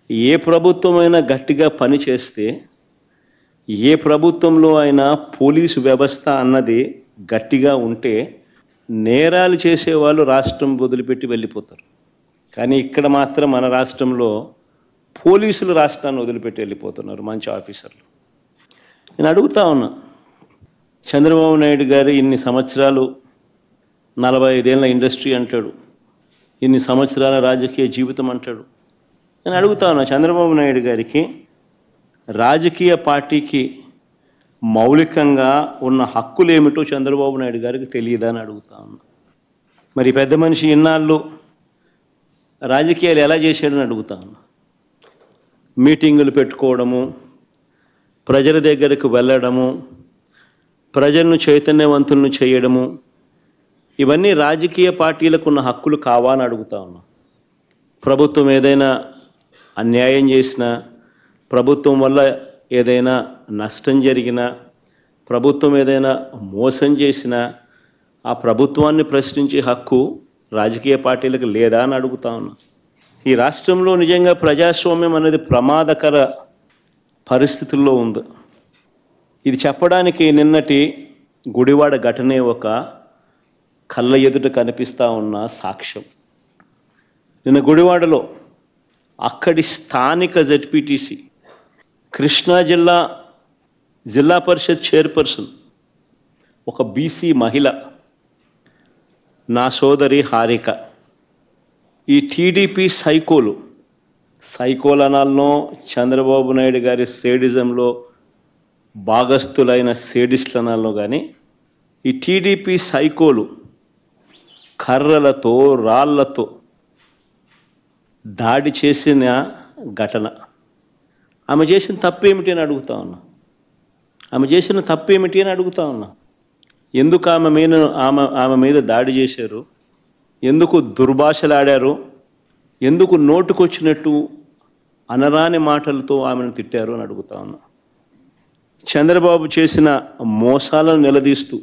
ఏ ప్రభుత్వమైనా గట్టిగా పని చేస్తే, ఏ ప్రభుత్వంలో అయినా పోలీసు వ్యవస్థ అన్నది గట్టిగా ఉంటే నేరాలు చేసేవాళ్ళు రాష్ట్రం వదిలిపెట్టి వెళ్ళిపోతారు. కానీ ఇక్కడ మాత్రం మన రాష్ట్రంలో పోలీసులు రాష్ట్రాన్ని వదిలిపెట్టి వెళ్ళిపోతున్నారు, మంచి ఆఫీసర్లు. నేను అడుగుతా ఉన్నా, చంద్రబాబు నాయుడు గారు ఇన్ని సంవత్సరాలు 45 ఏళ్ళ ఇండస్ట్రీ అంటాడు, ఇన్ని సంవత్సరాల రాజకీయ జీవితం అంటాడు. నేను అడుగుతా ఉన్నా, చంద్రబాబు నాయుడు గారికి రాజకీయ పార్టీకి మౌలికంగా ఉన్న హక్కులు ఏమిటో చంద్రబాబు నాయుడు గారికి తెలియదా అని అడుగుతా ఉన్నా. మరి పెద్ద మనిషి ఇన్నాళ్ళు రాజకీయాలు ఎలా చేశాడని అడుగుతా ఉన్నా. మీటింగులు పెట్టుకోవడము, ప్రజల దగ్గరకు వెళ్ళడము, ప్రజలను చైతన్యవంతులను చేయడము, ఇవన్నీ రాజకీయ పార్టీలకు ఉన్న హక్కులు కావా అని అడుగుతా ఉన్నా. ప్రభుత్వం ఏదైనా అన్యాయం చేసినా, ప్రభుత్వం వల్ల ఏదైనా నష్టం జరిగినా, ప్రభుత్వం ఏదైనా మోసం చేసినా ఆ ప్రభుత్వాన్ని ప్రశ్నించే హక్కు రాజకీయ పార్టీలకు లేదా అని అడుగుతా ఉన్నా. ఈ రాష్ట్రంలో నిజంగా ప్రజాస్వామ్యం అనేది ప్రమాదకర పరిస్థితుల్లో ఉంది. ఇది చెప్పడానికి నిన్నటి గుడివాడ ఘటనే ఒక కళ్ళ ఎదుట కనిపిస్తూ ఉన్న సాక్ష్యం. నిన్న గుడివాడలో అక్కడి స్థానిక జెడ్పీటీసీ, కృష్ణా జిల్లా పరిషత్ చైర్పర్సన్, ఒక బీసీ మహిళ, నా సోదరి హారిక, ఈ టీడీపీ సైకోలు అనాలనో, చంద్రబాబు నాయుడు గారి సేడిజంలో భాగస్థులైన సేడిస్టులు అనాలనో, కానీ ఈ టీడీపీ సైకోలు కర్రలతో రాళ్లతో దాడి చేసిన ఘటన. ఆమె చేసిన తప్పేమిటి అని అడుగుతా ఉన్నా. ఎందుకు ఆమె మీద దాడి చేశారు? ఎందుకు దుర్భాషలాడారు? ఎందుకు నోటుకొచ్చినట్టు అనరాని మాటలతో ఆమెను తిట్టారు అని అడుగుతా ఉన్నా. చంద్రబాబు చేసిన మోసాలను నిలదీస్తూ,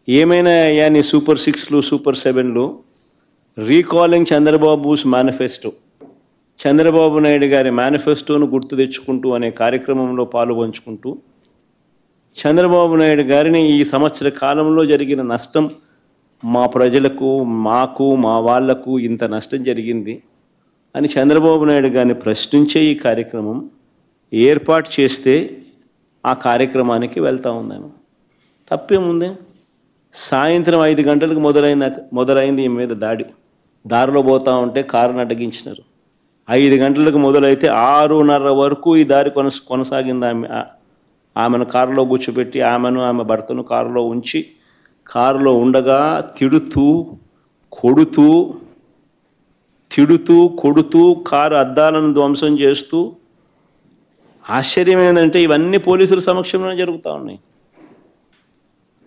ఏమైనా అయ్యా నీ సూపర్ 6లు సూపర్ 7లు, రీకాలింగ్ చంద్రబాబుస్ మేనిఫెస్టో, చంద్రబాబు నాయుడు గారి మేనిఫెస్టోను గుర్తు తెచ్చుకుంటూ అనే కార్యక్రమంలో పాల్పంచుకుంటూ, చంద్రబాబు నాయుడు గారిని ఈ సంవత్సర కాలంలో జరిగిన నష్టం, మా ప్రజలకు, మాకు, మా వాళ్లకు ఇంత నష్టం జరిగింది అని చంద్రబాబు నాయుడు గారిని ప్రశ్నించే ఈ కార్యక్రమం ఏర్పాటు చేస్తే ఆ కార్యక్రమానికి వెళ్తూ ఉందాను. తప్పేముంది? సాయంత్రం 5 గంటలకు మొదలైంది ఈ మీద దాడి. దారిలో పోతూ ఉంటే కారును అడ్డగించినారు. 5 గంటలకు మొదలైతే 6:30 వరకు ఈ దారి కొనసాగింది. ఆమెను కారులో కూర్చోబెట్టి, ఆమె భర్తను కారులో ఉంచి, కారులో ఉండగా తిడుతూ కొడుతూ కారు అద్దాలను ధ్వంసం చేస్తూ, ఆశ్చర్యం ఏంటంటే ఇవన్నీ పోలీసుల సమక్షంలోనే జరుగుతూ ఉన్నాయి.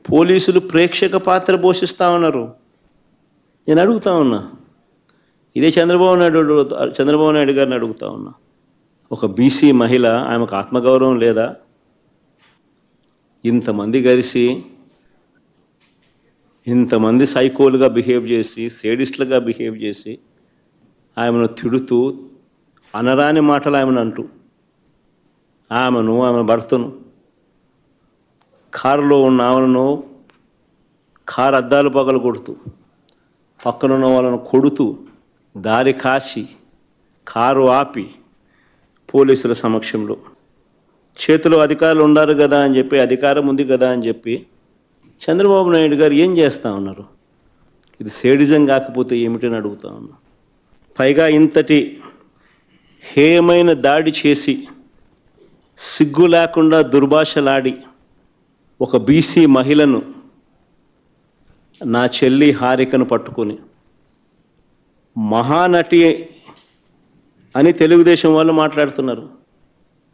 పోలీసులు ప్రేక్షక పాత్ర పోషిస్తూ ఉన్నారు. నేను అడుగుతా ఉన్నా, ఇదే చంద్రబాబు నాయుడు గారిని అడుగుతా ఉన్నా, ఒక బీసీ మహిళ, ఆమెకు ఆత్మగౌరవం లేదా? ఇంతమంది కలిసి, ఇంతమంది సైకోలుగా బిహేవ్ చేసి, సేడిస్టులుగా బిహేవ్ చేసి ఆమెను తిడుతూ, అనరాని మాటలు ఆమెను అంటూ, ఆమె భర్తను, కారులో ఉన్న ఆమెను కారు అద్దాలు పగలు కొడుతూ, పక్కనున్న వాళ్ళను కొడుతూ, దారి కాచి, కారు ఆపి, పోలీసుల సమక్షంలో చేతిలో అధికారులు ఉన్నారు కదా అని చెప్పి, అధికారం ఉంది కదా అని చెప్పి చంద్రబాబు నాయుడు గారు ఏం చేస్తూ ఉన్నారు? ఇది సేడిజం కాకపోతే ఏమిటని అడుగుతా ఉన్నా. పైగా ఇంతటి హేయమైన దాడి చేసి, సిగ్గు లేకుండా దుర్భాషలాడి, ఒక బీసీ మహిళను, నా చెల్లి హారికను పట్టుకొని మహానటి అని తెలుగుదేశం వాళ్ళు మాట్లాడుతున్నారు.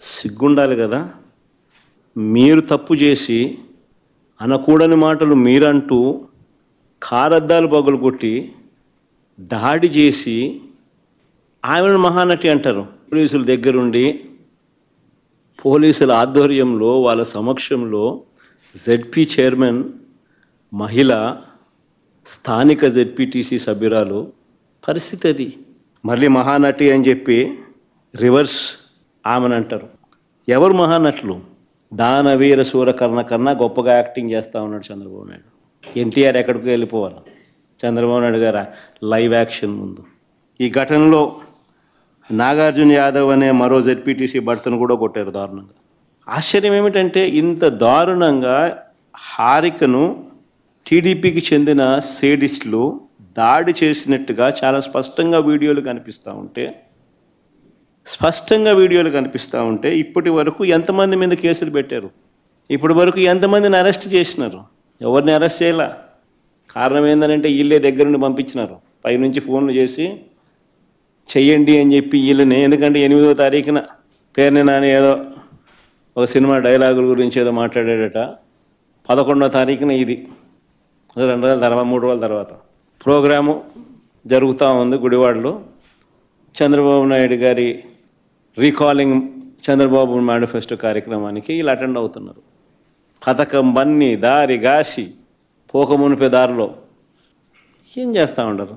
సిగ్గుండాలి కదా. మీరు తప్పు చేసి అనకూడని మాటలు మీరంటూ కారద్దాలు పగులుకొట్టి దాడి చేసి ఆమెను మహానటి అంటారు. పోలీసుల దగ్గరుండి, పోలీసుల ఆధ్వర్యంలో, వాళ్ళ సమక్షంలో జెడ్పీ చైర్మన్ మహిళ, స్థానిక జెడ్పీటీసీ సభ్యురాలు పరిస్థితి అది. మళ్ళీ మహానటి అని చెప్పి రివర్స్ ఆమెను అంటారు. ఎవరు మహానటులు? దానవీర సూరకర్ణ కన్నా గొప్పగా యాక్టింగ్ చేస్తూ ఉన్నాడు చంద్రబాబు నాయుడు. ఎన్టీఆర్ ఎక్కడికి వెళ్ళిపోవాలి, చంద్రబాబు నాయుడు గారు లైవ్ యాక్షన్ ముందు. ఈ ఘటనలో నాగార్జున యాదవ్ అనే మరో జెడ్పీటీసీ భర్తను కూడా కొట్టారు దారుణంగా. ఆశ్చర్యం ఏమిటంటే ఇంత దారుణంగా హారికను టీడీపీకి చెందిన సేడిస్టులు దాడి చేసినట్టుగా చాలా స్పష్టంగా వీడియోలు కనిపిస్తూ ఉంటే ఇప్పటి వరకు ఎంతమంది మీద కేసులు పెట్టారు? ఇప్పటి వరకు ఎంతమందిని అరెస్ట్ చేసినారు? ఎవరిని అరెస్ట్ చేయాల? కారణం ఏంటంటే వీళ్ళే దగ్గర నుండి పంపించినారు, పైనుంచి ఫోన్లు చేసి చెయ్యండి అని చెప్పి వీళ్ళని. ఎందుకంటే 8వ తారీఖున పేరుని నాని ఏదో ఒక సినిమా డైలాగుల గురించి ఏదో మాట్లాడాడట, 11వ తారీఖున ఇది 2 రోజుల తర్వాత 3 రోజుల తర్వాత ప్రోగ్రాము జరుగుతూ ఉంది గుడివాడలో. చంద్రబాబు నాయుడు గారి రీకాలింగ్ చంద్రబాబు మేనిఫెస్టో కార్యక్రమానికి వీళ్ళు అటెండ్ అవుతున్నారు. పథకం బన్ని దారి గాసి పోకమునిపే దారిలో ఏం చేస్తూ ఉంటారు?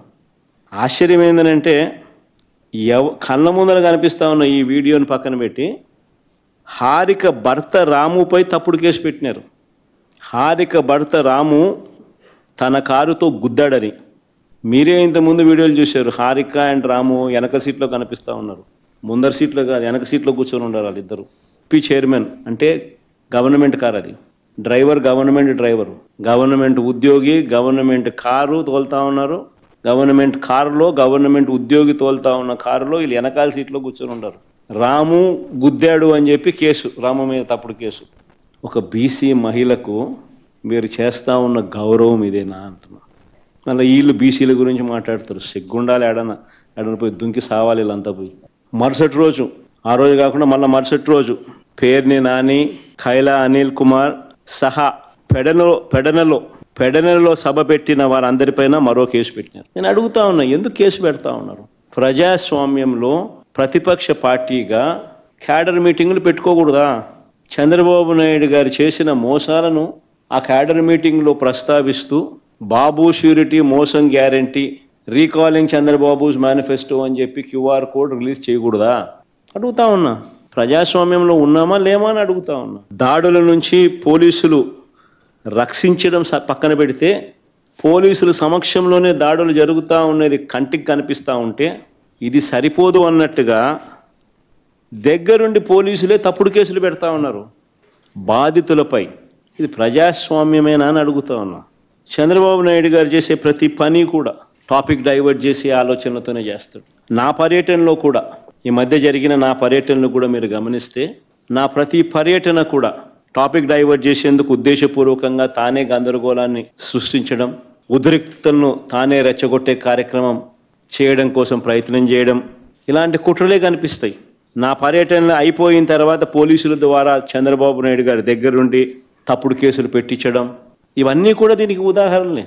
ఆశ్చర్యం ఏంటంటే కళ్ళ ముందర కనిపిస్తూ ఉన్న ఈ వీడియోని పక్కన పెట్టి హారిక భర్త రాముపై తప్పుడు కేసు పెట్టినారు. హారిక భర్త రాము తన కారుతో గుద్దాడని. మీరే ఇంతకుముందు వీడియోలు చూశారు. హారిక అండ్ రాము వెనక సీట్లో కనిపిస్తూ ఉన్నారు, ముందర సీట్లో కాదు వెనక సీట్లో కూర్చొని ఉన్నారు వాళ్ళిద్దరు. పి చైర్మన్ అంటే గవర్నమెంట్ కార్, అది డ్రైవర్ గవర్నమెంట్ డ్రైవరు, గవర్నమెంట్ ఉద్యోగి, గవర్నమెంట్ కారు తోలుతూ ఉన్నారు. గవర్నమెంట్ కారులో గవర్నమెంట్ ఉద్యోగి తోలుతూ ఉన్న కారులో వీళ్ళు వెనకాల సీట్లో కూర్చొని ఉన్నారు. రాము గుద్దాడు అని చెప్పి కేసు, రాము మీద తప్పుడు కేసు. ఒక బీసీ మహిళకు మీరు చేస్తూ ఉన్న గౌరవం ఇదేనా అంటున్నా. మళ్ళీ వీళ్ళు బీసీల గురించి మాట్లాడతారు. సిగ్గుండాలి, ఎడన పోయి దుంకి సావాలి వీళ్ళంతా పోయి. మరుసటి రోజు, ఆ రోజు కాకుండా మళ్ళీ మరుసటి రోజు పేర్ని నాని, ఖైలా అనిల్ కుమార్ సహా పెడనలో సభ పెట్టిన వారందరిపైన మరో కేసు పెట్టినారు. నేను అడుగుతా ఉన్నా, ఎందుకు కేసు పెడతా ఉన్నారు? ప్రజాస్వామ్యంలో ప్రతిపక్ష పార్టీగా క్యాడర్ మీటింగులు పెట్టుకోకూడదా? చంద్రబాబు నాయుడు గారు చేసిన మోసాలను ఆ క్యాడర్ మీటింగ్లో ప్రస్తావిస్తూ బాబు ష్యూరిటీ మోసం గ్యారంటీ, రీకాలింగ్ చంద్రబాబుస్ మేనిఫెస్టో అని చెప్పి QR కోడ్ రిలీజ్ చేయకూడదా? అడుగుతా ఉన్నా. ప్రజాస్వామ్యంలో ఉన్నామా లేమా అని అడుగుతా ఉన్నా. దాడుల నుంచి పోలీసులు రక్షించడం పక్కన పెడితే పోలీసుల సమక్షంలోనే దాడులు జరుగుతూ ఉన్నది కంటికి కనిపిస్తూ ఉంటే ఇది సరిపోదు అన్నట్టుగా దగ్గరుండి పోలీసులే తప్పుడు కేసులు పెడతా ఉన్నారు బాధితులపై. ఇది ప్రజాస్వామ్యమేనా అని అడుగుతా ఉన్నా. చంద్రబాబు నాయుడు గారు చేసే ప్రతి పని కూడా టాపిక్ డైవర్ట్ చేసే ఆలోచనలతోనే చేస్తాడు. నా పర్యటనలో కూడా, ఈ మధ్య జరిగిన నా పర్యటనలు కూడా మీరు గమనిస్తే నా ప్రతి పర్యటన కూడా టాపిక్ డైవర్ట్ చేసేందుకు ఉద్దేశపూర్వకంగా తానే గందరగోళాన్ని సృష్టించడం, ఉద్రిక్తతలను తానే రెచ్చగొట్టే కార్యక్రమం చేయడం కోసం ప్రయత్నం చేయడం, ఇలాంటి కుట్రలే కనిపిస్తాయి. నా పర్యటన అయిపోయిన తర్వాత పోలీసుల ద్వారా చంద్రబాబు నాయుడు గారి దగ్గరుండి తప్పుడు కేసులు పెట్టించడం, ఇవన్నీ కూడా దీనికి ఉదాహరణలే.